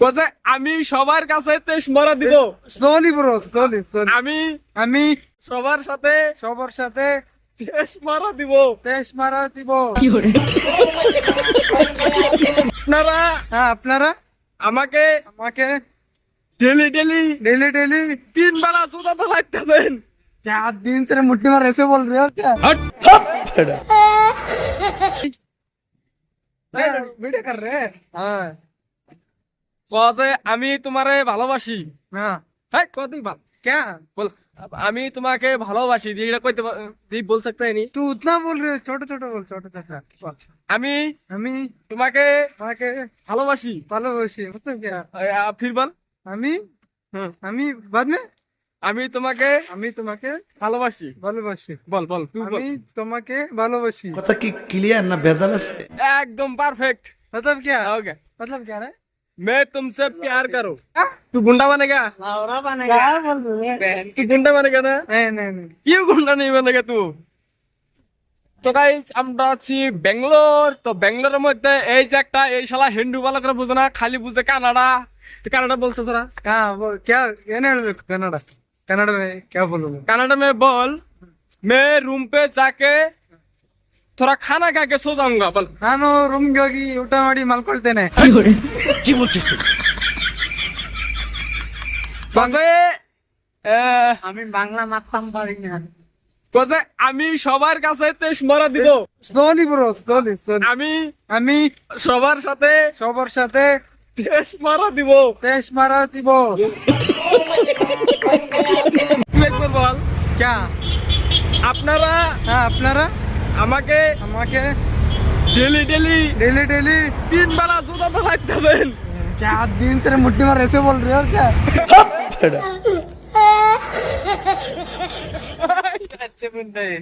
কোথায় আমি সবার কাছে তেজ মারা দিব। Slowly bro, slowly slowly. আমি সবার সাথে তেজ মারা দিব। তেজ মারা দিব। আপনারা আপনারা আমাকে ডেলি ডেলি ডেली 3 বেলা জুতা তো লাগতে হবেন। क्या दिन से मुट्ठी मार ऐसे बोल रहे हो क्या? वीडियो कर रहे हैं। কোথায় আমি তোমারে ভালোবাসি। हाँ হ্যাঁ কতই ভাল क्या? বল। আমি তোমাকে ভালোবাসি এটা কইতে বল सकता है नहीं। तू उतना बोल रहे हो, छोटा छोटा बोल, छोटा छोटा। আমি हमी তোমাকে आके ভালোবাসি। ভালোবাসি मतलब क्या? फिर বল। हमी হুম हमी बाद में আমি তোমাকে আমি তোমাকে ভালোবাসি। ভালোবাসি। বল বল তুই বল। আমি তোমাকে ভালোবাসি। কথা কি ক্লিয়ার না ভেজাল আছে? एकदम परफेक्ट। मतलब क्या? ओके मतलब क्या है? मैं तुमसे प्यार करूं। तू गुंडा बनेगा। लावरा बनेगा। क्या बोल रहे हैं? तू गुंडा बनेगा ना। नहीं क्यों गुंडा नहीं बनेगा तू। তো গাইস আমরা আছি বেঙ্গালোর। তো বেঙ্গালোরের মধ্যে এই যে একটা এই শালা হিন্দু ভালো করে বুঝে না, খালি বুঝে কানাডা। তো কানাডা বলছো তোরা। हाँ वो क्या ಏನ್ ಹೇಳ್ಬೇಕು ಕನ್ನಡ? ಕನ್ನಡ में क्या बोलूं? कनाडा में बोल मैं रूम पे जाके थोड़ा खाना खा के सो जाऊंगा। बोल। ನಾನು ರೂಮ್ಗೆ ಹೋಗಿ ಊಟ ಮಾಡಿ ಮಲ್ಕೊಳ್ತೇನೆ। কি বলছিস তুই? বাজে আমি বাংলা মারতাম পারি না। বাজে আমি সবার কাছে তেজ মারা দিব। Slowly bro, slowly slowly. আমি সবার সাথে সবার সাথে তেজ মারা দিব। তেজ মারা দিব। তুই একবার বল। क्या? আপনারা হ্যাঁ আপনারা আমাকে আমাকে ডেলি डेली 3 বেলা জুতা তো লাগতে হবেন। क्या दिन से मुट्ठी मार ऐसे बोल रहे हो क्या? अच्छे बंदे हैं।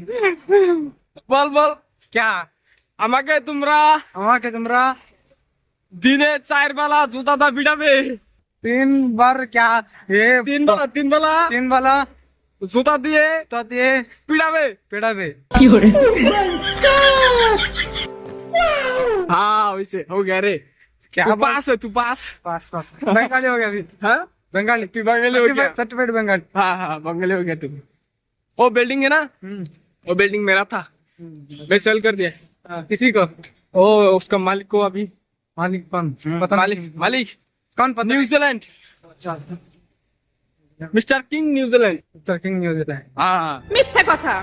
বল বল। क्या? আমাকে তোমরা তোমরা দিনে 4 বেলা জুতা দা পিটাবে। 3 बार क्या? ये 3 বেলা 3 वाला জুতা দিয়ে तो ये পিটাবে। पेड़ावे। हाँ वैसे हो गया रे। क्या तू बात? पास है, तू पास। पास बंगाली हो गया अभी। हाँ बंगाली तू बंगाली हो गया। सर्टिफाइड बंगाली। हाँ बंगाली हो गया तू। वो बिल्डिंग है ना, वो बिल्डिंग मेरा था, मैं सेल कर दिया। किसी को? ओ उसका मालिक को अभी। मालिक कौन? पता मालिक कौन पता? New Zealand, mister king New Zealand. King New Zealand. हाँ মিথ্যা কথা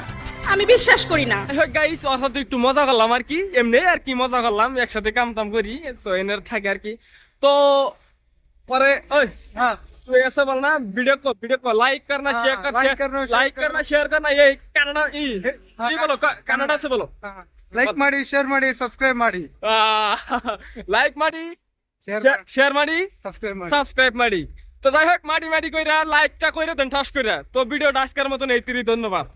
আমি বিশ্বাস করি না। গাইস ওর সাথে একটু মজা করলাম আর কি, এমনি আর কি মজা করলাম, একসাথে কাম টাম করি তো এনের থাকে আর কি। তো পরে ওই हाँ तू ऐसा बोलना वीडियो को लाइक करना, शेयर करना ये कन्नड़ ये बोलो कन्नड़ से बोलो। ಲೈಕ್ ಮಾಡಿ, ಶೇರ್ ಮಾಡಿ, ಸಬ್ಸ್ಕ್ರೈಬ್ ಮಾಡಿ, লাইক ಮಾಡಿ শেয়ার ಮಾಡಿ সাবস্ক্রাইব ಮಾಡಿ। তো যাই হোক মাটি কইরা লাইকটা কইরা দেন ঠাস কইরা। তো ভিডিওটা আজকের মতন এই ধন্যবাদ।